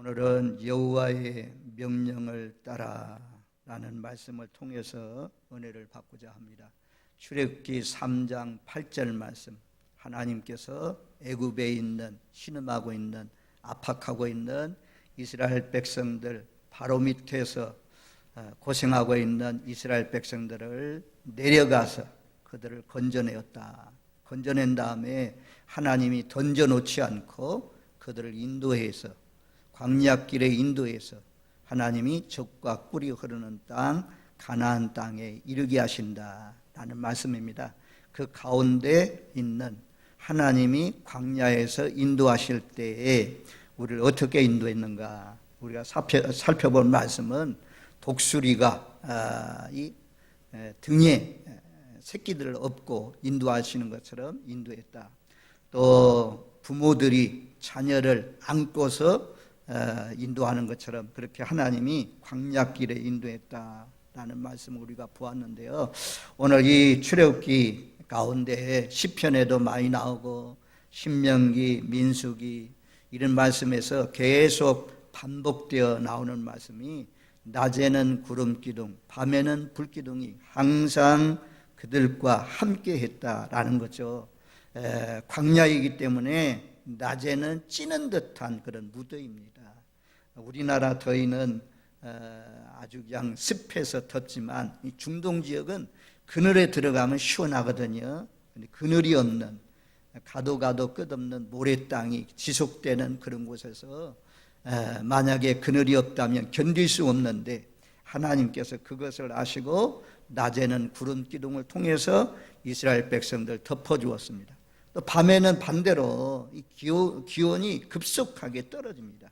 오늘은 여호와의 명령을 따라라는 말씀을 통해서 은혜를 받고자 합니다. 출애굽기 3장 8절 말씀, 하나님께서 애굽에 있는, 신음하고 있는, 압박하고 있는 이스라엘 백성들, 바로 밑에서 고생하고 있는 이스라엘 백성들을 내려가서 그들을 건져내었다. 건져낸 다음에 하나님이 던져놓지 않고 그들을 인도해서, 광야길에 인도해서 하나님이 젖과 꿀이 흐르는 땅, 가나안 땅에 이르게 하신다라는 말씀입니다. 그 가운데 있는 하나님이 광야에서 인도하실 때에 우리를 어떻게 인도했는가, 우리가 살펴본 말씀은 독수리가 이 등에 새끼들을 업고 인도하시는 것처럼 인도했다. 또 부모들이 자녀를 안고서 인도하는 것처럼 그렇게 하나님이 광야길에 인도했다라는 말씀을 우리가 보았는데요. 오늘 이 출애굽기 가운데 시편에도 많이 나오고 신명기, 민수기 이런 말씀에서 계속 반복되어 나오는 말씀이 낮에는 구름 기둥, 밤에는 불 기둥이 항상 그들과 함께 했다라는 거죠. 광야이기 때문에 낮에는 찌는 듯한 그런 무더위입니다. 우리나라 더위는 아주 그냥 습해서 덥지만 이 중동 지역은 그늘에 들어가면 시원하거든요. 근데 그늘이 없는, 가도 끝없는 모래 땅이 지속되는 그런 곳에서 만약에 그늘이 없다면 견딜 수 없는데 하나님께서 그것을 아시고 낮에는 구름 기둥을 통해서 이스라엘 백성들 덮어주었습니다. 또 밤에는 반대로 이 기온이 급속하게 떨어집니다.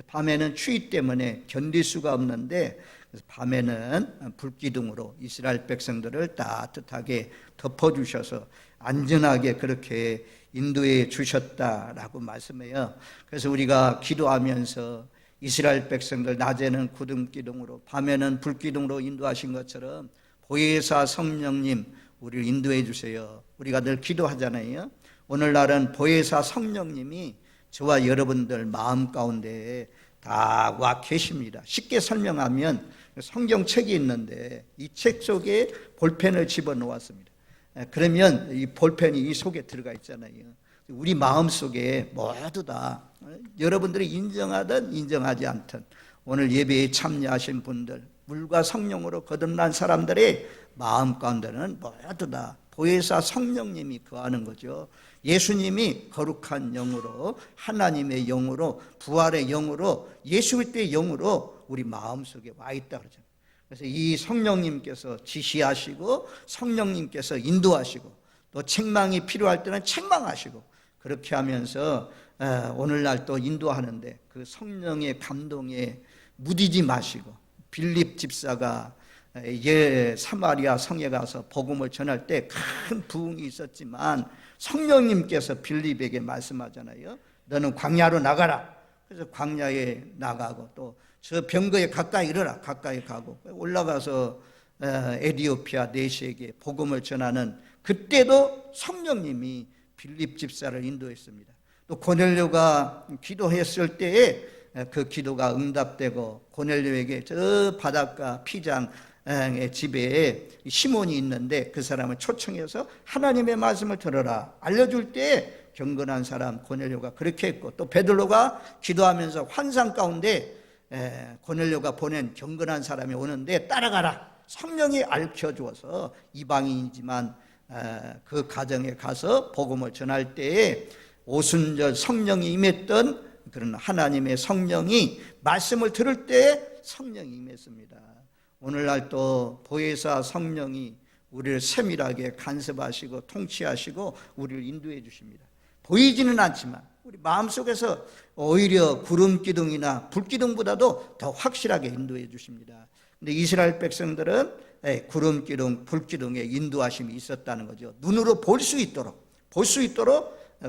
밤에는 추위 때문에 견딜 수가 없는데 그래서 밤에는 불기둥으로 이스라엘 백성들을 따뜻하게 덮어주셔서 안전하게 그렇게 인도해 주셨다라고 말씀해요. 그래서 우리가 기도하면서 이스라엘 백성들 낮에는 구름 기둥으로 밤에는 불기둥으로 인도하신 것처럼 보혜사 성령님 우리를 인도해 주세요. 우리가 늘 기도하잖아요. 오늘날은 보혜사 성령님이 저와 여러분들 마음 가운데 다 와 계십니다. 쉽게 설명하면 성경책이 있는데 이 책 속에 볼펜을 집어넣었습니다. 그러면 이 볼펜이 이 속에 들어가 있잖아요. 우리 마음 속에 모두 다 여러분들이 인정하든 인정하지 않든 오늘 예배에 참여하신 분들, 물과 성령으로 거듭난 사람들의 마음 가운데는 모두 다 보혜사 성령님이 거하는 거죠. 예수님이 거룩한 영으로, 하나님의 영으로, 부활의 영으로, 예수 그리스도의 영으로 우리 마음속에 와 있다 그러잖아요. 그래서 이 성령님께서 지시하시고 성령님께서 인도하시고 또 책망이 필요할 때는 책망하시고 그렇게 하면서 오늘날 또 인도하는데 그 성령의 감동에 무디지 마시고 빌립 집사가 사마리아 성에 가서 복음을 전할 때 큰 부흥이 있었지만 성령님께서 빌립에게 말씀하잖아요. 너는 광야로 나가라. 그래서 광야에 나가고 또 저 병거에 가까이 이르라. 가까이 가고 올라가서 에디오피아 내시에게 복음을 전하는 그때도 성령님이 빌립 집사를 인도했습니다. 또 고넬료가 기도했을 때에 그 기도가 응답되고 고넬료에게 저 바닷가 피장의 집에 시몬이 있는데 그 사람을 초청해서 하나님의 말씀을 들어라 알려줄 때 경건한 사람 고넬료가 그렇게 했고 또 베드로가 기도하면서 환상 가운데 고넬료가 보낸 경건한 사람이 오는데 따라가라. 성령이 알려주어서 이방인이지만 그 가정에 가서 복음을 전할 때에 오순절 성령이 임했던 그런 하나님의 성령이 말씀을 들을 때 성령이 임했습니다. 오늘날 또 보혜사 성령이 우리를 세밀하게 간섭하시고 통치하시고 우리를 인도해 주십니다. 보이지는 않지만 우리 마음속에서 오히려 구름 기둥이나 불 기둥보다도 더 확실하게 인도해 주십니다. 근데 이스라엘 백성들은 구름 기둥, 불 기둥에 인도하심이 있었다는 거죠. 눈으로 볼 수 있도록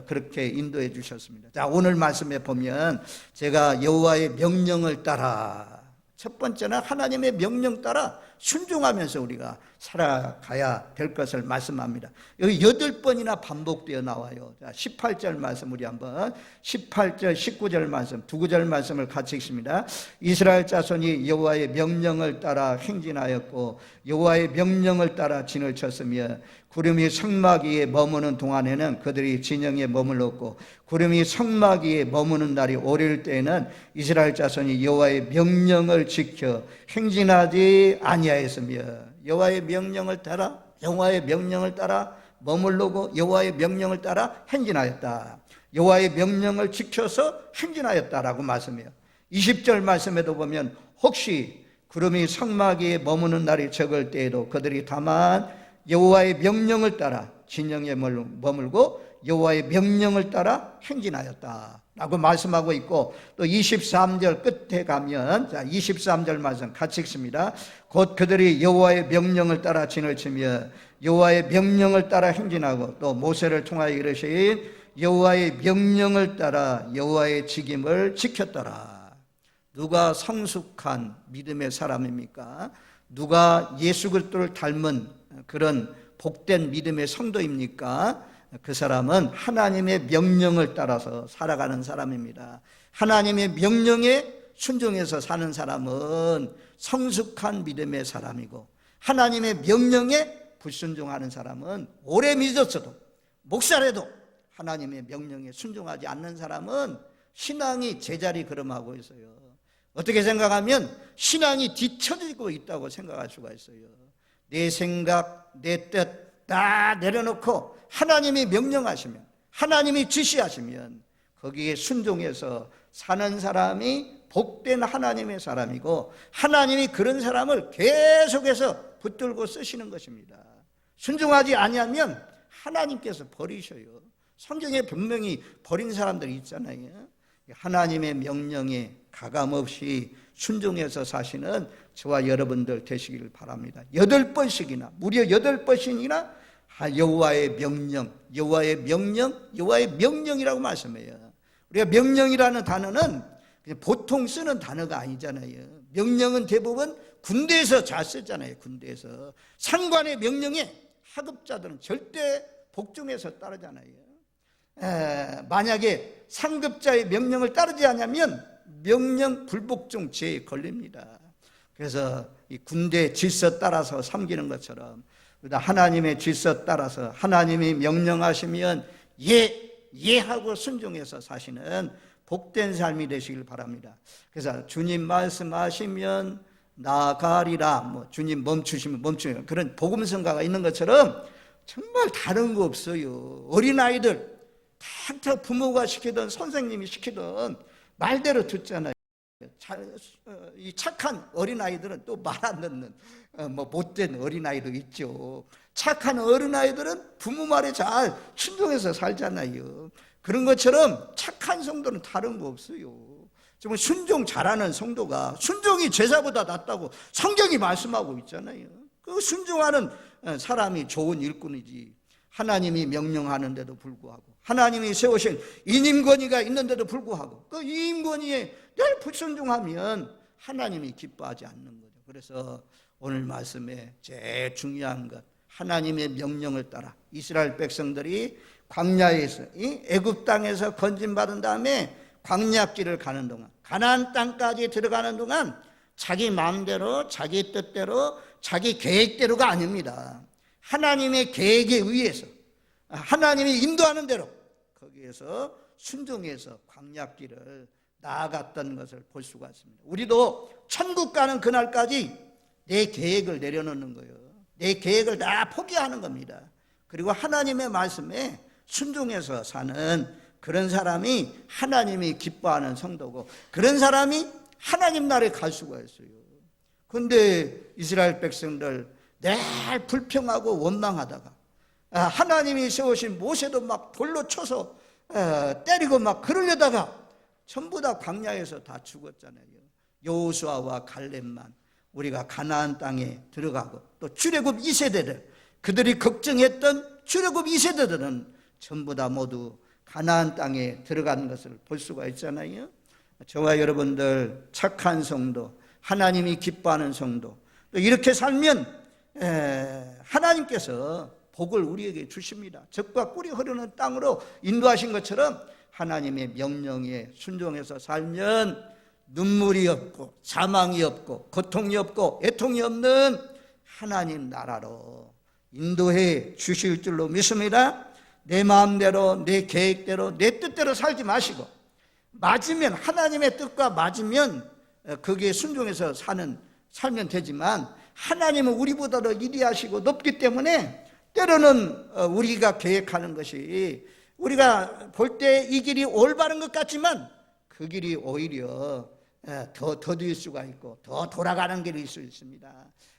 그렇게 인도해 주셨습니다. 자, 오늘 말씀에 보면 제가 여호와의 명령을 따라, 첫 번째는 하나님의 명령 따라 순종하면서 우리가 살아가야 될 것을 말씀합니다. 여기 8번이나 반복되어 나와요. 자, 18절 말씀 우리 한번 18절 19절 말씀 두 구절 말씀을 같이 읽습니다. 이스라엘 자손이 여호와의 명령을 따라 행진하였고 여호와의 명령을 따라 진을 쳤으며 구름이 성막 위에 머무는 동안에는 그들이 진영에 머물렀고 구름이 성막 위에 머무는 날이 오릴 때에는 이스라엘 자손이 여호와의 명령을 지켜 행진하지 아니하였으며 여호와의 명령을 따라 머물르고 여호와의 명령을 따라 행진하였다. 여호와의 명령을 지켜서 행진하였다라고 말씀해요. 20절 말씀에도 보면 혹시 구름이 성막 위에 머무는 날이 적을 때에도 그들이 다만 여호와의 명령을 따라 진영에 머물고 여호와의 명령을 따라 행진하였다라고 말씀하고 있고 또 23절 끝에 가면 자 23절 말씀 같이 읽습니다. 곧 그들이 여호와의 명령을 따라 진을 치며 여호와의 명령을 따라 행진하고 또 모세를 통하여 이르신 여호와의 명령을 따라 여호와의 직임을 지켰더라. 누가 성숙한 믿음의 사람입니까? 누가 예수 그리스도를 닮은 그런 복된 믿음의 성도입니까? 그 사람은 하나님의 명령을 따라서 살아가는 사람입니다. 하나님의 명령에 순종해서 사는 사람은 성숙한 믿음의 사람이고 하나님의 명령에 불순종하는 사람은 오래 믿었어도 목사라도 하나님의 명령에 순종하지 않는 사람은 신앙이 제자리 걸음하고 있어요. 어떻게 생각하면 신앙이 뒤처지고 있다고 생각할 수가 있어요. 내 생각, 내 뜻 다 내려놓고 하나님이 명령하시면 하나님이 지시하시면 거기에 순종해서 사는 사람이 복된 하나님의 사람이고 하나님이 그런 사람을 계속해서 붙들고 쓰시는 것입니다. 순종하지 아니하면 하나님께서 버리셔요. 성경에 분명히 버린 사람들이 있잖아요. 하나님의 명령에 가감없이 순종해서 사시는 저와 여러분들 되시기를 바랍니다. 8번씩이나 무려 8번씩이나 여호와의 명령, 여호와의 명령, 여호와의 명령이라고 말씀해요. 우리가 명령이라는 단어는 보통 쓰는 단어가 아니잖아요. 명령은 대부분 군대에서 잘 쓰잖아요. 군대에서 상관의 명령에 하급자들은 절대 복종해서 따르잖아요. 만약에 상급자의 명령을 따르지 않으면 명령 불복종 죄에 걸립니다. 그래서 이 군대 질서 따라서 섬기는 것처럼 하나님의 질서 따라서 하나님이 명령하시면 예하고 순종해서 사시는 복된 삶이 되시길 바랍니다. 그래서 주님 말씀하시면 나가리라, 주님 멈추시면 멈추면 그런 복음성가가 있는 것처럼 정말 다른 거 없어요. 어린아이들 탁탁 부모가 시키든 선생님이 시키든 말대로 듣잖아요. 이 착한 어린아이들은 또 말 안 듣는 못된 어린아이도 있죠. 착한 어린아이들은 부모 말에 잘 순종해서 살잖아요. 그런 것처럼 착한 성도는 다른 거 없어요. 정말 순종 잘하는 성도가 순종이 제사보다 낫다고 성경이 말씀하고 있잖아요. 그 순종하는 사람이 좋은 일꾼이지. 하나님이 명령하는데도 불구하고 하나님이 세우신 인임권위가 있는데도 불구하고 그 인임권위에 늘 불순종하면 하나님이 기뻐하지 않는 거죠. 그래서 오늘 말씀에 제일 중요한 것 하나님의 명령을 따라 이스라엘 백성들이 광야에서 이 애굽 땅에서 건진받은 다음에 광야길을 가는 동안 가나안 땅까지 들어가는 동안 자기 마음대로 자기 뜻대로 자기 계획대로가 아닙니다. 하나님의 계획에 의해서 하나님이 인도하는 대로 거기에서 순종해서 광야길을 나아갔던 것을 볼 수가 있습니다. 우리도 천국 가는 그날까지 내 계획을 내려놓는 거예요. 내 계획을 다 포기하는 겁니다. 그리고 하나님의 말씀에 순종해서 사는 그런 사람이 하나님이 기뻐하는 성도고 그런 사람이 하나님 나라에 갈 수가 있어요. 그런데 이스라엘 백성들 늘 불평하고 원망하다가 하나님이 세우신 모세도 막 돌로 쳐서 때리고 막 그러려다가 전부 다 광야에서 다 죽었잖아요. 여호수아와 갈렙만 우리가 가나안 땅에 들어가고 또 출애굽 2세대들 그들이 걱정했던 출애굽 2세대들은 전부 다 모두 가나안 땅에 들어간 것을 볼 수가 있잖아요. 저와 여러분들 착한 성도, 하나님이 기뻐하는 성도, 또 이렇게 살면 하나님께서 복을 우리에게 주십니다. 젖과 꿀이 흐르는 땅으로 인도하신 것처럼 하나님의 명령에 순종해서 살면 눈물이 없고 사망이 없고 고통이 없고 애통이 없는 하나님 나라로 인도해 주실 줄로 믿습니다. 내 마음대로 내 계획대로 내 뜻대로 살지 마시고, 맞으면 하나님의 뜻과 맞으면 거기에 순종해서 살면 되지만, 하나님은 우리보다도 이리하시고 높기 때문에 때로는 우리가 계획하는 것이 우리가 볼 때 이 길이 올바른 것 같지만 그 길이 오히려 더 더딜 수가 있고 더 돌아가는 길이 있을 수 있습니다.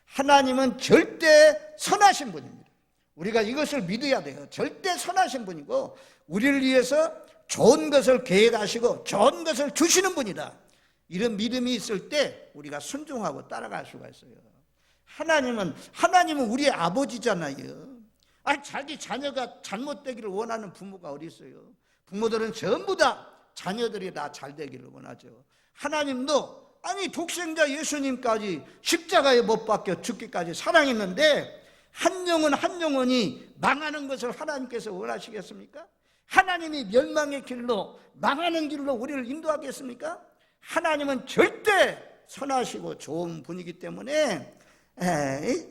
하나님은 절대 선하신 분입니다. 우리가 이것을 믿어야 돼요. 절대 선하신 분이고 우리를 위해서 좋은 것을 계획하시고 좋은 것을 주시는 분이다. 이런 믿음이 있을 때 우리가 순종하고 따라갈 수가 있어요. 하나님은 우리의 아버지잖아요. 자기 자녀가 잘못되기를 원하는 부모가 어디 있어요? 부모들은 전부 다 자녀들이 다 잘 되기를 원하죠. 하나님도 독생자 예수님까지 십자가에 못 박혀 죽기까지 사랑했는데 한 영혼이 망하는 것을 하나님께서 원하시겠습니까? 하나님이 멸망의 길로, 망하는 길로 우리를 인도하겠습니까? 하나님은 절대 선하시고 좋은 분이기 때문에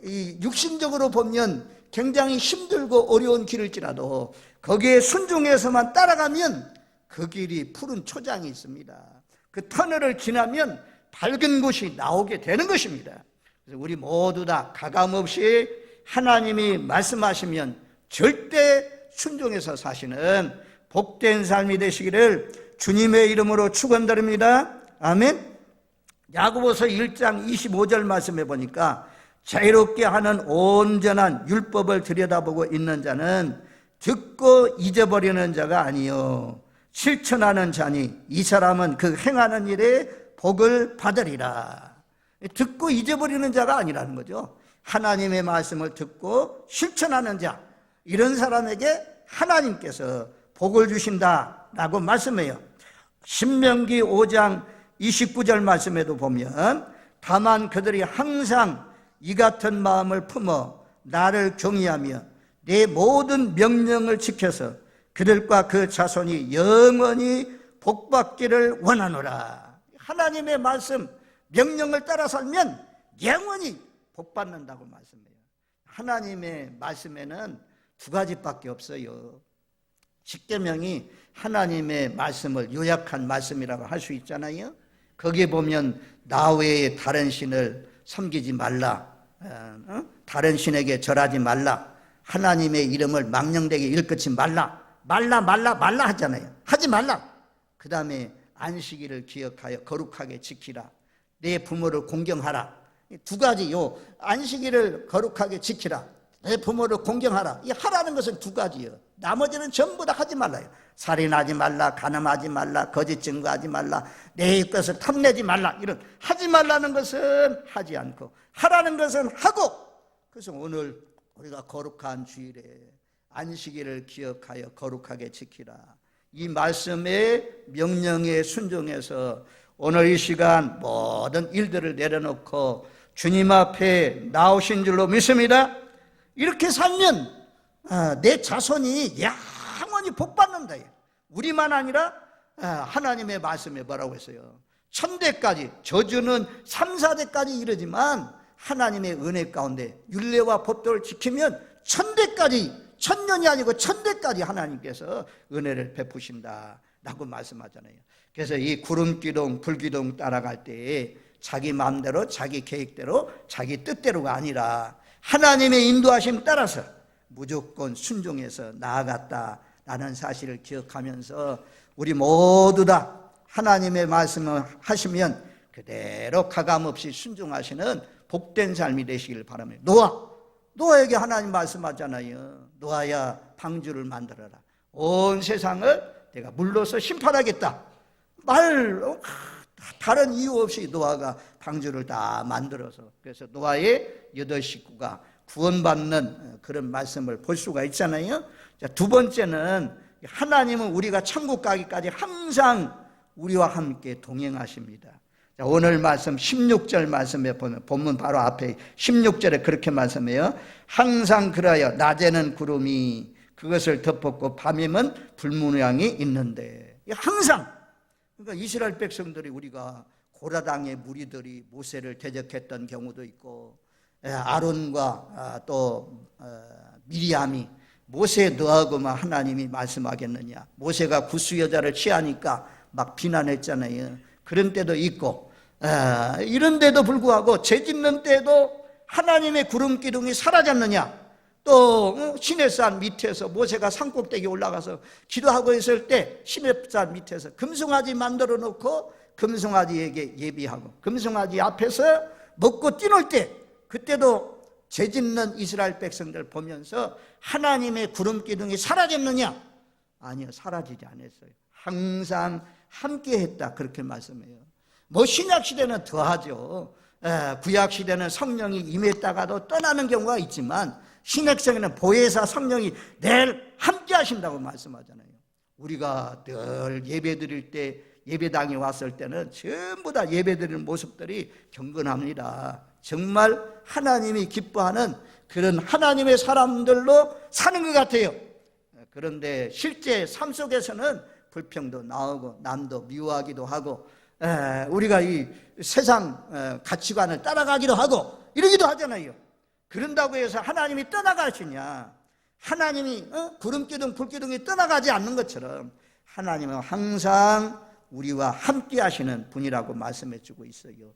이 육신적으로 보면 굉장히 힘들고 어려운 길일지라도 거기에 순종해서만 따라가면 그 길이 푸른 초장이 있습니다. 그 터널을 지나면 밝은 곳이 나오게 되는 것입니다. 그래서 우리 모두 다 가감없이 하나님이 말씀하시면 절대 순종해서 사시는 복된 삶이 되시기를 주님의 이름으로 축원드립니다. 아멘. 야고보서 1장 25절 말씀해 보니까 자유롭게 하는 온전한 율법을 들여다보고 있는 자는 듣고 잊어버리는 자가 아니요 실천하는 자니 이 사람은 그 행하는 일에 복을 받으리라. 듣고 잊어버리는 자가 아니라는 거죠. 하나님의 말씀을 듣고 실천하는 자, 이런 사람에게 하나님께서 복을 주신다라고 말씀해요. 신명기 5장 29절 말씀에도 보면 다만 그들이 항상 이 같은 마음을 품어 나를 경외하며 내 모든 명령을 지켜서 그들과 그 자손이 영원히 복받기를 원하노라. 하나님의 말씀, 명령을 따라 살면 영원히 복받는다고 말씀해요. 하나님의 말씀에는 두 가지밖에 없어요. 십계명이 하나님의 말씀을 요약한 말씀이라고 할 수 있잖아요. 거기에 보면 나 외에 다른 신을 섬기지 말라, 다른 신에게 절하지 말라, 하나님의 이름을 망령되게 일컫지 말라 하잖아요. 하지 말라. 그 다음에 안식일을 기억하여 거룩하게 지키라. 내 부모를 공경하라. 두 가지요. 안식일을 거룩하게 지키라, 내 부모를 공경하라. 이 하라는 것은 두 가지요. 나머지는 전부 다 하지 말라요. 살인하지 말라, 간음하지 말라, 거짓 증거하지 말라, 내 것을 탐내지 말라. 이런 하지 말라는 것은 하지 않고 하라는 것은 하고. 그래서 오늘 우리가 거룩한 주일에 안식일을 기억하여 거룩하게 지키라. 이 말씀의 명령에 순종해서 오늘 이 시간 모든 일들을 내려놓고 주님 앞에 나오신 줄로 믿습니다. 이렇게 살면 내 자손이 영원히 복받는다. 우리만 아니라 하나님의 말씀에 뭐라고 했어요? 천대까지, 저주는 3, 4대까지 이르지만 하나님의 은혜 가운데 율례와 법도를 지키면 천대까지, 천년이 아니고 천대까지 하나님께서 은혜를 베푸신다 라고 말씀하잖아요. 그래서 이 구름기둥 불기둥 따라갈 때 자기 마음대로 자기 계획대로 자기 뜻대로가 아니라 하나님의 인도하심 따라서 무조건 순종해서 나아갔다라는 사실을 기억하면서 우리 모두 다 하나님의 말씀을 하시면 그대로 가감없이 순종하시는 복된 삶이 되시길 바랍니다. 노아에게 하나님 말씀하잖아요. 노아야 방주를 만들어라. 온 세상을 내가 물로서 심판하겠다. 다른 이유 없이 노아가 방주를 다 만들어서, 그래서 노아의 8식구가 구원받는 그런 말씀을 볼 수가 있잖아요. 자, 두 번째는 하나님은 우리가 천국 가기까지 항상 우리와 함께 동행하십니다. 자, 오늘 말씀 16절 말씀에 보면 본문 바로 앞에 16절에 그렇게 말씀해요. 항상 그러하여 낮에는 구름이 그것을 덮었고 밤이면 불문양이 있는데, 항상. 그러니까 이스라엘 백성들이, 우리가 고라당의 무리들이 모세를 대적했던 경우도 있고, 아론과 또 미리암이 모세 너하고만 하나님이 말씀하겠느냐, 모세가 구스 여자를 취하니까 막 비난했잖아요. 그런 때도 있고, 이런 데도 불구하고 죄짓는 때도 하나님의 구름 기둥이 사라졌느냐, 또 시내산 밑에서 모세가 산꼭대기 올라가서 기도하고 있을 때 시내산 밑에서 금송아지 만들어 놓고 금송아지에게 예비하고 금송아지 앞에서 먹고 뛰놀 때, 그때도 죄짓는 이스라엘 백성들 보면서 하나님의 구름 기둥이 사라졌느냐? 아니요, 사라지지 않았어요. 항상 함께 했다, 그렇게 말씀해요. 뭐 신약 시대는 더하죠. 구약 시대는 성령이 임했다가도 떠나는 경우가 있지만, 신약 시대는 보혜사 성령이 늘 함께 하신다고 말씀하잖아요. 우리가 늘 예배 드릴 때, 예배당에 왔을 때는 전부 다 예배 드리는 모습들이 경건합니다. 정말 하나님이 기뻐하는 그런 하나님의 사람들로 사는 것 같아요. 그런데 실제 삶 속에서는 불평도 나오고 남도 미워하기도 하고, 우리가 이 세상 가치관을 따라가기도 하고 이러기도 하잖아요. 그런다고 해서 하나님이 떠나가시냐? 하나님이 구름기둥 불기둥이 떠나가지 않는 것처럼 하나님은 항상 우리와 함께 하시는 분이라고 말씀해 주고 있어요.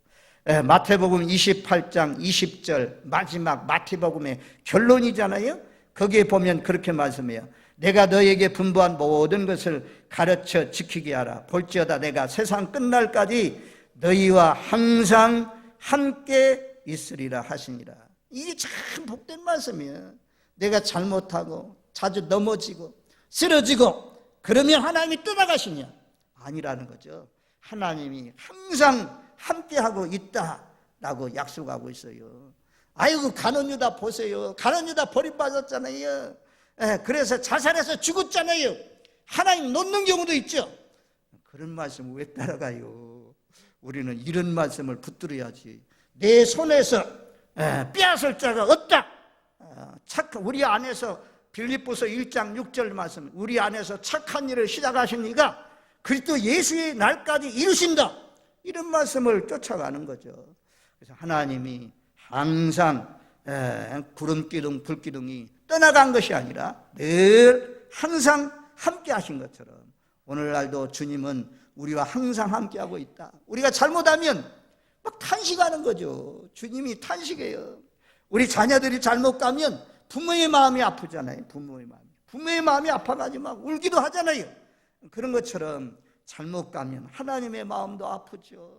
마태복음 28장 20절 마지막 마태복음의 결론이잖아요. 거기에 보면 그렇게 말씀해요. 내가 너에게 분부한 모든 것을 가르쳐 지키게 하라. 볼지어다 내가 세상 끝날까지 너희와 항상 함께 있으리라 하시니라. 이게 참 복된 말씀이에요. 내가 잘못하고 자주 넘어지고 쓰러지고 그러면 하나님이 떠나가시냐? 아니라는 거죠. 하나님이 항상 함께하고 있다라고 약속하고 있어요. 아이고, 가룟 유다 보세요. 가룟 유다 버림받았잖아요. 그래서 자살해서 죽었잖아요. 하나님 놓는 경우도 있죠. 그런 말씀을 왜 따라가요? 우리는 이런 말씀을 붙들어야지. 내 손에서 빼앗을 자가 없다. 우리 안에서 빌립보서 1장 6절 말씀, 우리 안에서 착한 일을 시작하신 이가 그리스도 예수의 날까지 이루신다. 이런 말씀을 쫓아가는 거죠. 그래서 하나님이 항상 구름기둥 불기둥이 떠나간 것이 아니라 늘 항상 함께 하신 것처럼 오늘날도 주님은 우리와 항상 함께하고 있다. 우리가 잘못하면 막 탄식하는 거죠. 주님이 탄식해요. 우리 자녀들이 잘못 가면 부모의 마음이 아프잖아요. 부모의 마음이 아파가지고 막 울기도 하잖아요. 그런 것처럼 잘못 가면 하나님의 마음도 아프죠.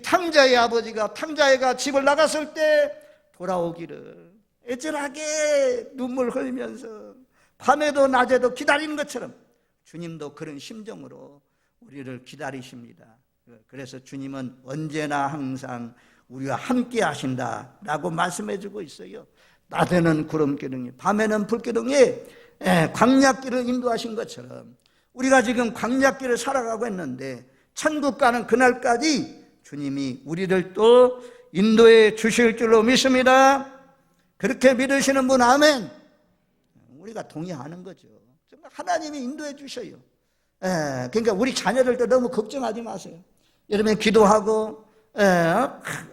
탕자의 아버지가 탕자애가 집을 나갔을 때 돌아오기를 애절하게 눈물 흘리면서 밤에도 낮에도 기다리는 것처럼 주님도 그런 심정으로 우리를 기다리십니다. 그래서 주님은 언제나 항상 우리와 함께 하신다라고 말씀해 주고 있어요. 낮에는 구름기둥이, 밤에는 불기둥이 광야길을 인도하신 것처럼 우리가 지금 광야길을 살아가고 있는데 천국 가는 그날까지 주님이 우리를 또 인도해 주실 줄로 믿습니다. 그렇게 믿으시는 분 아멘. 우리가 동의하는 거죠. 정말 하나님이 인도해 주셔요. 그러니까 우리 자녀들도 너무 걱정하지 마세요. 여러분 기도하고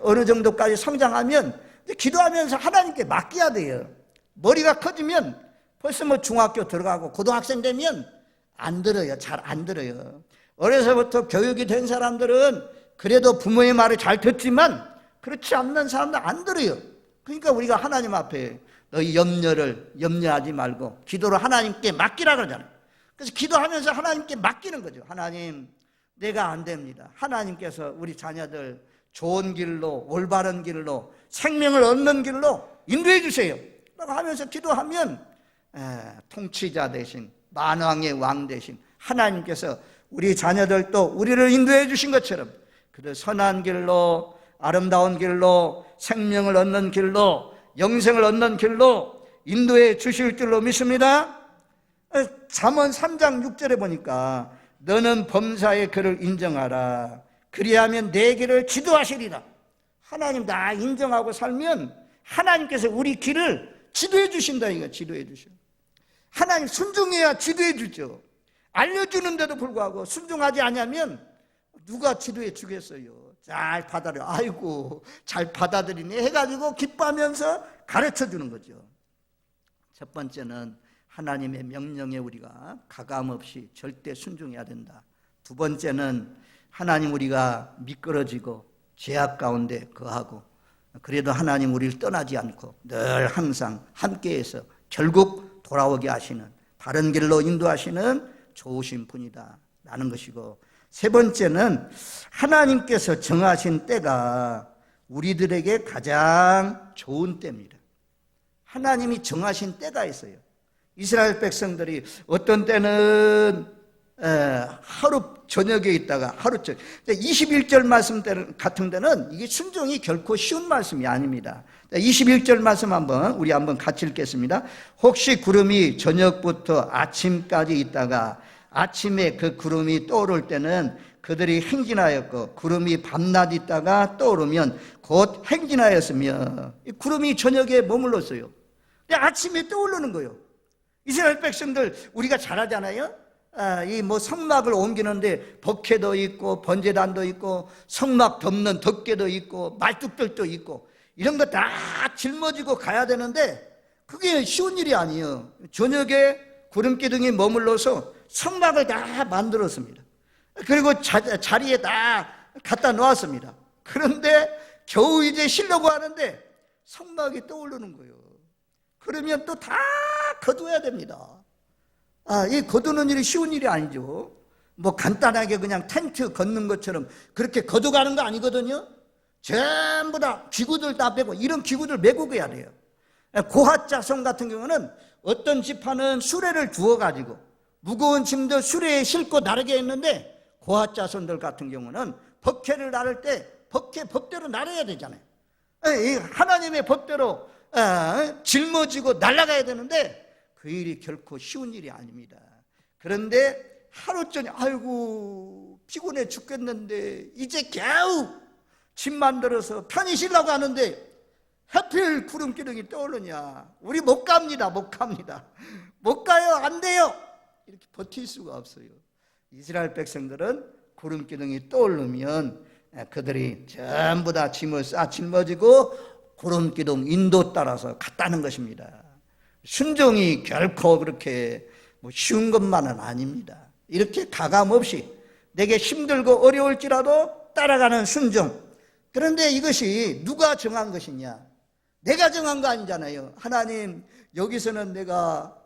어느 정도까지 성장하면 기도하면서 하나님께 맡겨야 돼요. 머리가 커지면 벌써 뭐 중학교 들어가고 고등학생 되면 안 들어요. 잘 안 들어요. 어려서부터 교육이 된 사람들은 그래도 부모의 말을 잘 듣지만 그렇지 않는 사람들 안 들어요. 그러니까 우리가 하나님 앞에 너희 염려하지 말고 기도로 하나님께 맡기라 그러잖아요. 그래서 기도하면서 하나님께 맡기는 거죠. 하나님, 내가 안 됩니다. 하나님께서 우리 자녀들 좋은 길로, 올바른 길로, 생명을 얻는 길로 인도해 주세요 라고 하면서 기도하면 통치자 대신, 만왕의 왕 대신 하나님께서 우리 자녀들도 우리를 인도해 주신 것처럼 그 선한 길로, 아름다운 길로, 생명을 얻는 길로, 영생을 얻는 길로 인도해 주실 줄로 믿습니다. 잠언 3장 6절에 보니까 너는 범사의 그를 인정하라. 그리하면 내 길을 지도하시리라. 하나님 다 인정하고 살면 하나님께서 우리 길을 지도해 주신다. 이거 지도해 주셔. 하나님 순종해야 지도해 주죠. 알려주는데도 불구하고 순종하지 않으면 누가 지도해 주겠어요. 잘 받아들여. 아이고 잘 받아들이네 해가지고 기뻐하면서 가르쳐 주는 거죠. 첫 번째는 하나님의 명령에 우리가 가감없이 절대 순종해야 된다. 두 번째는 하나님 우리가 미끄러지고 죄악 가운데 거하고 그래도 하나님 우리를 떠나지 않고 늘 항상 함께해서 결국 돌아오게 하시는 바른 길로 인도하시는 좋으신 분이다 라는 것이고, 세 번째는 하나님께서 정하신 때가 우리들에게 가장 좋은 때입니다. 하나님이 정하신 때가 있어요. 이스라엘 백성들이 어떤 때는 하루 저녁에 있다가 하루 저녁 21절 말씀 같은 데는 이게 순종이 결코 쉬운 말씀이 아닙니다. 21절 말씀 우리 한번 같이 읽겠습니다. 혹시 구름이 저녁부터 아침까지 있다가 아침에 그 구름이 떠오를 때는 그들이 행진하였고 구름이 밤낮 있다가 떠오르면 곧 행진하였으며, 이 구름이 저녁에 머물렀어요. 근데 아침에 떠오르는 거예요. 이스라엘 백성들 우리가 잘 알잖아요. 이 성막을 옮기는데 법궤도 있고 번제단도 있고 성막 덮는 덮개도 있고 말뚝들도 있고 이런 거 다 짊어지고 가야 되는데 그게 쉬운 일이 아니에요. 저녁에 구름기둥이 머물러서 성막을 다 만들었습니다. 그리고 자리에 다 갖다 놓았습니다. 그런데 겨우 이제 쉬려고 하는데 성막이 떠오르는 거예요. 그러면 또 다 거둬야 됩니다. 이 거두는 일이 쉬운 일이 아니죠. 간단하게 그냥 텐트 걷는 것처럼 그렇게 거둬가는 거 아니거든요. 전부 다 기구들 다 메고, 이런 기구들 메고 가야 돼요. 고핫 자손 같은 경우는 어떤 지파는 수레를 두어가지고 무거운 짐들 수레에 싣고 나르게 했는데, 고핫 자손들 같은 경우는 법궤를 나를 때 법대로 나르야 되잖아요. 하나님의 법대로 짊어지고 날아가야 되는데 그 일이 결코 쉬운 일이 아닙니다. 그런데 하루 저녁 아이고 피곤해 죽겠는데 이제 겨우 짐 만들어서 편히 쉬려고 하는데 하필 구름기둥이 떠오르냐. 우리 못 갑니다. 못 가요. 안 돼요. 이렇게 버틸 수가 없어요. 이스라엘 백성들은 구름기둥이 떠오르면 그들이 전부 다 짐을 짊어지고 구름기둥 인도 따라서 갔다는 것입니다. 순종이 결코 그렇게 쉬운 것만은 아닙니다. 이렇게 가감없이 내게 힘들고 어려울지라도 따라가는 순종. 그런데 이것이 누가 정한 것이냐? 내가 정한 거 아니잖아요. 하나님 여기서는 내가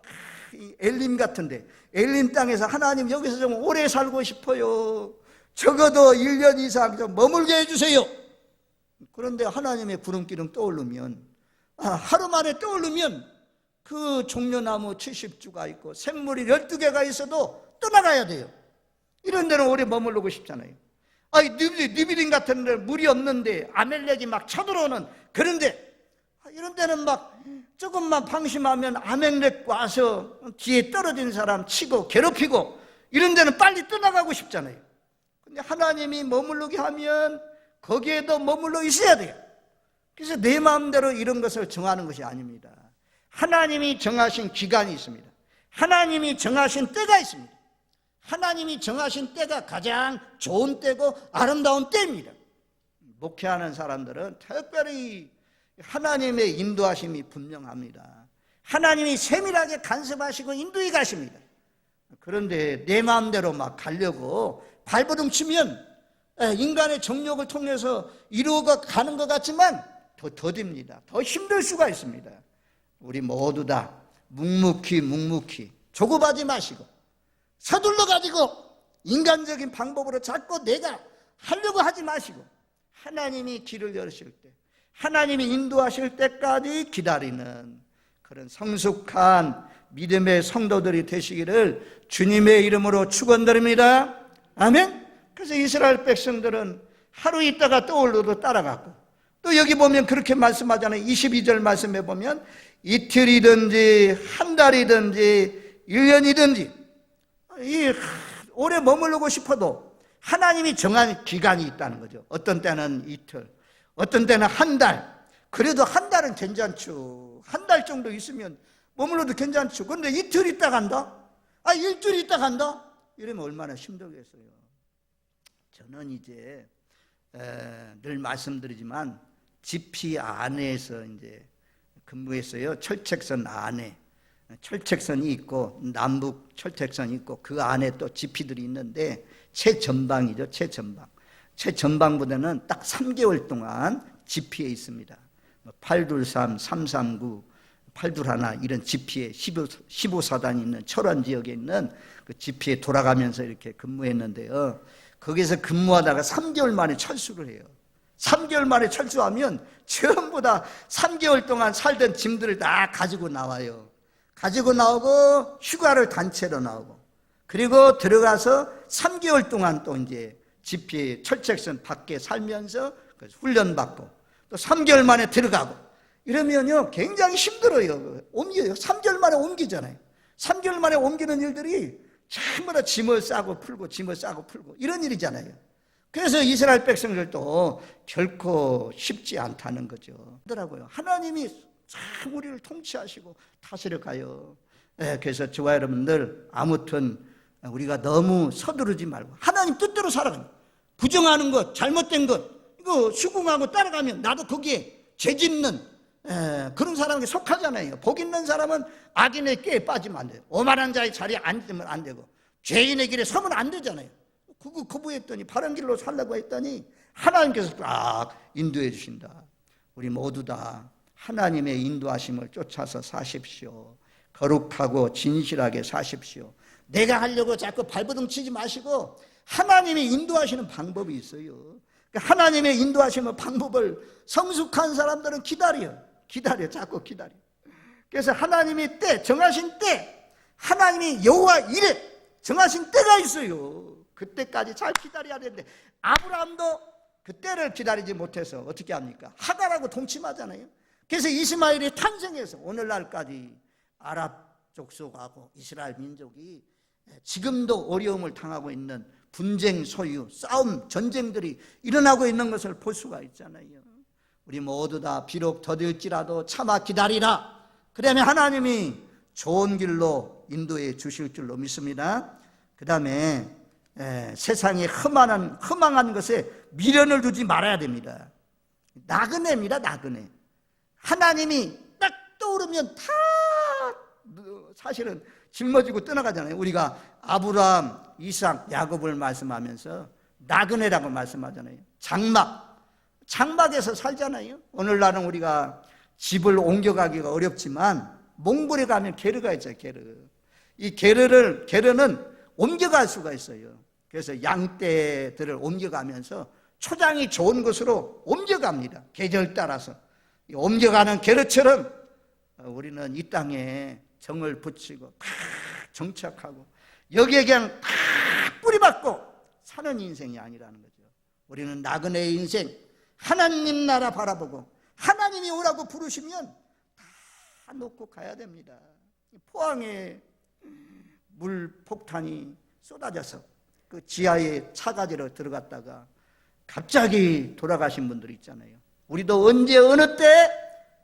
엘림 같은데 엘림 땅에서 하나님 여기서 좀 오래 살고 싶어요. 적어도 1년 이상 좀 머물게 해주세요. 그런데 하나님의 구름기둥 떠오르면 하루 만에 떠오르면 그 종려나무 70주가 있고 샘물이 12개가 있어도 떠나가야 돼요. 이런 데는 오래 머무르고 싶잖아요. 느비딘 같은 데는 물이 없는데 아멜렉이 막 쳐들어오는 그런데 이런 데는 조금만 방심하면 아멜렉 와서 뒤에 떨어진 사람 치고 괴롭히고 이런 데는 빨리 떠나가고 싶잖아요. 근데 하나님이 머무르게 하면 거기에도 머물러 있어야 돼요. 그래서 내 마음대로 이런 것을 정하는 것이 아닙니다. 하나님이 정하신 기간이 있습니다. 하나님이 정하신 때가 있습니다. 하나님이 정하신 때가 가장 좋은 때고 아름다운 때입니다. 목회하는 사람들은 특별히 하나님의 인도하심이 분명합니다. 하나님이 세밀하게 간섭하시고 인도해 가십니다. 그런데 내 마음대로 가려고 발버둥 치면 인간의 정욕을 통해서 이루어 가는 것 같지만 더 더딥니다. 더 힘들 수가 있습니다. 우리 모두 다 묵묵히 조급하지 마시고 서둘러 가지고 인간적인 방법으로 자꾸 내가 하려고 하지 마시고 하나님이 길을 열으실 때 하나님이 인도하실 때까지 기다리는 그런 성숙한 믿음의 성도들이 되시기를 주님의 이름으로 축원드립니다. 아멘. 그래서 이스라엘 백성들은 하루 있다가 떠올려도 따라갔고, 또 여기 보면 그렇게 말씀하잖아요. 22절 말씀에 보면 이틀이든지 한 달이든지 1년이든지 오래 머무르고 싶어도 하나님이 정한 기간이 있다는 거죠. 어떤 때는 이틀, 어떤 때는 한 달. 그래도 한 달은 괜찮죠. 한 달 정도 있으면 머물러도 괜찮죠. 그런데 이틀 있다 간다? 일주일 있다 간다? 이러면 얼마나 힘들겠어요. 저는 이제 늘 말씀드리지만 지피 안에서 이제 근무했어요. 철책선 안에 철책선이 있고 남북 철책선이 있고 그 안에 또 지피들이 있는데 최전방이죠. 최전방 부대는 딱 3개월 동안 지피에 있습니다. 823, 339, 821 이런 지피에 15사단이 있는 철원 지역에 있는 그 지피에 돌아가면서 이렇게 근무했는데요. 거기서 근무하다가 3개월 만에 철수를 해요. 3개월 만에 철수하면 전부 다 3개월 동안 살던 짐들을 다 가지고 나와요. 가지고 나오고 휴가를 단체로 나오고 그리고 들어가서 3개월 동안 또 이제 지피 철책선 밖에 살면서 훈련받고 또 3개월 만에 들어가고 이러면요 굉장히 힘들어요. 옮겨요. 3개월 만에 옮기잖아요. 3개월 만에 옮기는 일들이 전부 다 짐을 싸고 풀고 짐을 싸고 풀고 이런 일이잖아요. 그래서 이스라엘 백성들도 결코 쉽지 않다는 거죠. 하더라고요. 하나님이 참 우리를 통치하시고 다스려 가요. 그래서 저와 여러분들 아무튼 우리가 너무 서두르지 말고 하나님 뜻대로 살아가는 부정하는 것, 잘못된 것 이거 수긍하고 따라가면 나도 거기에 죄 짓는 그런 사람에게 속하잖아요. 복 있는 사람은 악인의 꾀에 빠지면 안 돼요. 오만한 자의 자리에 앉으면 안 되고 죄인의 길에 서면 안 되잖아요. 그거 거부했더니 바른 길로 살라고 했더니 하나님께서 딱 인도해 주신다. 우리 모두 다 하나님의 인도하심을 쫓아서 사십시오. 거룩하고 진실하게 사십시오. 내가 하려고 자꾸 발버둥 치지 마시고 하나님이 인도하시는 방법이 있어요. 하나님의 인도하시는 방법을 성숙한 사람들은 기다려 자꾸 기다려. 그래서 하나님이 정하신 때 하나님이 여호와 이래 정하신 때가 있어요. 그때까지 잘 기다려야 되는데 아브라함도 그 때를 기다리지 못해서 어떻게 합니까? 하갈하고 동침하잖아요. 그래서 이스마엘이 탄생해서 오늘날까지 아랍 족속하고 이스라엘 민족이 지금도 어려움을 당하고 있는 분쟁 소유, 싸움, 전쟁들이 일어나고 있는 것을 볼 수가 있잖아요. 우리 모두 다 비록 더딜지라도 참아 기다리라. 그러면 하나님이 좋은 길로 인도해 주실 줄로 믿습니다. 그 다음에 세상에 허망한 것에 미련을 두지 말아야 됩니다. 나그네입니다. 나그네. 하나님이 딱 떠오르면 다 사실은 짊어지고 떠나가잖아요. 우리가 아브라함, 이삭, 야곱을 말씀하면서 나그네라고 말씀하잖아요. 장막에서 살잖아요. 오늘날은 우리가 집을 옮겨가기가 어렵지만 몽골에 가면 게르가 있죠. 이 게르는 옮겨갈 수가 있어요. 그래서 양떼들을 옮겨가면서 초장이 좋은 곳으로 옮겨갑니다. 계절 따라서 옮겨가는 게르처럼 우리는 이 땅에 정을 붙이고 팍 정착하고 여기에 그냥 팍 뿌리박고 사는 인생이 아니라는 거죠. 우리는 나그네의 인생, 하나님 나라 바라보고 하나님이 오라고 부르시면 다 놓고 가야 됩니다. 포항에 물폭탄이 쏟아져서 그 지하에 차가지로 들어갔다가 갑자기 돌아가신 분들이 있잖아요. 우리도 언제 어느 때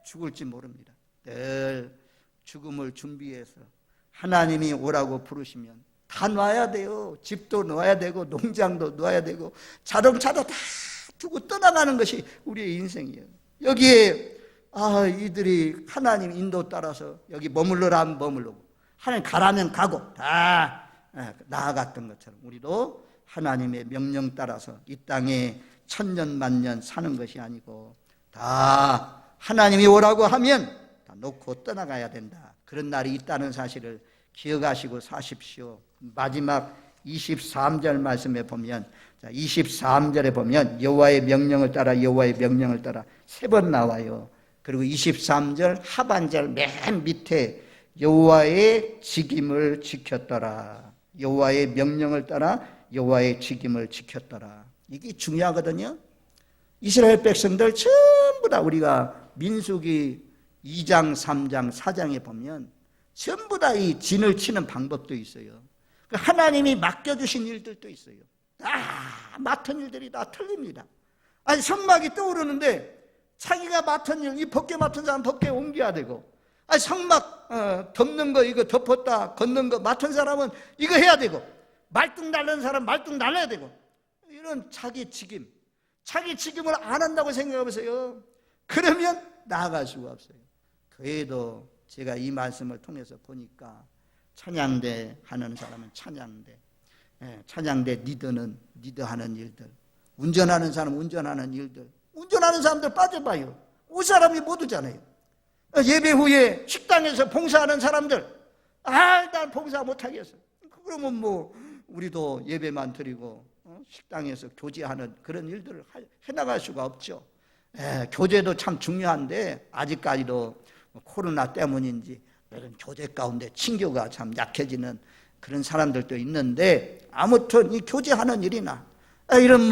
죽을지 모릅니다. 늘 죽음을 준비해서 하나님이 오라고 부르시면 다 놔야 돼요. 집도 놔야 되고 농장도 놔야 되고 자동차도 다 두고 떠나가는 것이 우리의 인생이에요. 여기에 이들이 하나님 인도 따라서 여기 머물러라 하면 머물르고 하나님 가라면 가고 다 나아갔던 것처럼 우리도 하나님의 명령 따라서 이 땅에 천년만년 사는 것이 아니고 다 하나님이 오라고 하면 다 놓고 떠나가야 된다. 그런 날이 있다는 사실을 기억하시고 사십시오. 마지막 23절 말씀에 보면 23절에 보면 여호와의 명령을 따라 3번 나와요. 그리고 23절 하반절 맨 밑에 여호와의 직임을 지켰더라. 여호와의 명령을 따라 여호와의 직임을 지켰더라. 이게 중요하거든요. 이스라엘 백성들 전부 다 우리가 민수기 2장, 3장, 4장에 보면 전부 다 이 진을 치는 방법도 있어요. 하나님이 맡겨주신 일들도 있어요. 맡은 일들이 다 틀립니다. 아니, 성막이 떠오르는데 자기가 맡은 일, 이 법궤 맡은 사람 법궤 옮겨야 되고, 아니, 성막 덮는 거 이거 덮었다 걷는 거 맡은 사람은 이거 해야 되고, 말뚝 날리는 사람 말뚝 날려야 되고, 이런 자기 책임을 안 한다고 생각해보세요. 그러면 나아갈 수가 없어요. 교회도 제가 이 말씀을 통해서 보니까 찬양대 하는 사람은 찬양대, 찬양대 리더는 리더하는 일들, 운전하는 사람은 운전하는 일들, 운전하는 사람들 빠져봐요. 올 사람이 못 오잖아요. 예배 후에 식당에서 봉사하는 사람들, 난 봉사 못하겠어. 그러면 뭐 우리도 예배만 드리고 식당에서 교제하는 그런 일들을 해나갈 수가 없죠. 교제도 참 중요한데 아직까지도 코로나 때문인지 이런 교제 가운데 친교가 참 약해지는 그런 사람들도 있는데, 아무튼 이 교제하는 일이나 이런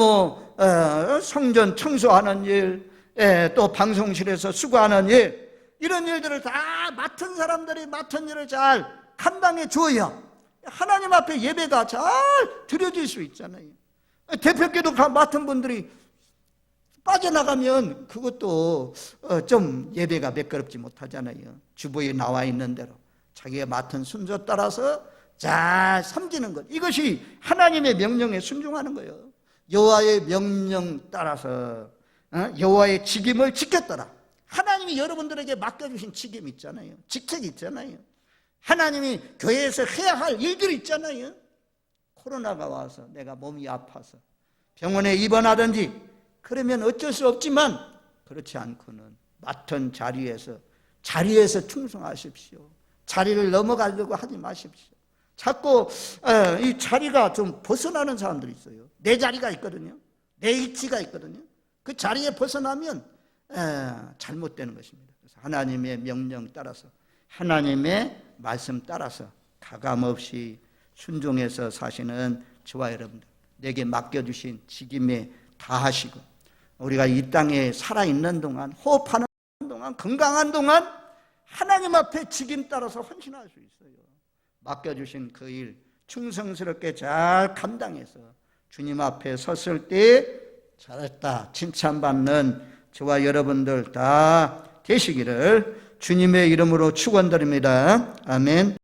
성전 청소하는 일, 또 방송실에서 수고하는 일, 이런 일들을 다 맡은 사람들이 맡은 일을 잘 감당해 줘야 하나님 앞에 예배가 잘 드려질 수 있잖아요. 대표께도 맡은 분들이 빠져나가면 그것도 좀 예배가 매끄럽지 못하잖아요. 주보에 나와 있는 대로 자기가 맡은 순서 따라서 잘 섬기는 것, 이것이 하나님의 명령에 순종하는 거예요. 여호와의 명령 따라서 여호와의 직임을 지켰더라. 하나님이 여러분들에게 맡겨주신 직임 있잖아요. 직책이 있잖아요. 하나님이 교회에서 해야 할 일들이 있잖아요. 코로나가 와서 내가 몸이 아파서 병원에 입원하든지 그러면 어쩔 수 없지만, 그렇지 않고는 맡은 자리에서 충성하십시오. 자리를 넘어가려고 하지 마십시오. 자꾸 이 자리가 좀 벗어나는 사람들이 있어요. 내 자리가 있거든요. 내 위치가 있거든요. 그 자리에 벗어나면 잘못되는 것입니다. 그래서 하나님의 명령 따라서, 하나님의 말씀 따라서 가감없이 순종해서 사시는 저와 여러분들, 내게 맡겨주신 직임에 다하시고, 우리가 이 땅에 살아있는 동안, 호흡하는 동안, 건강한 동안 하나님 앞에 직임 따라서 헌신할 수 있어요. 맡겨주신 그 일 충성스럽게 잘 감당해서 주님 앞에 섰을 때 잘했다 칭찬받는 저와 여러분들 다 되시기를 주님의 이름으로 축원드립니다. 아멘.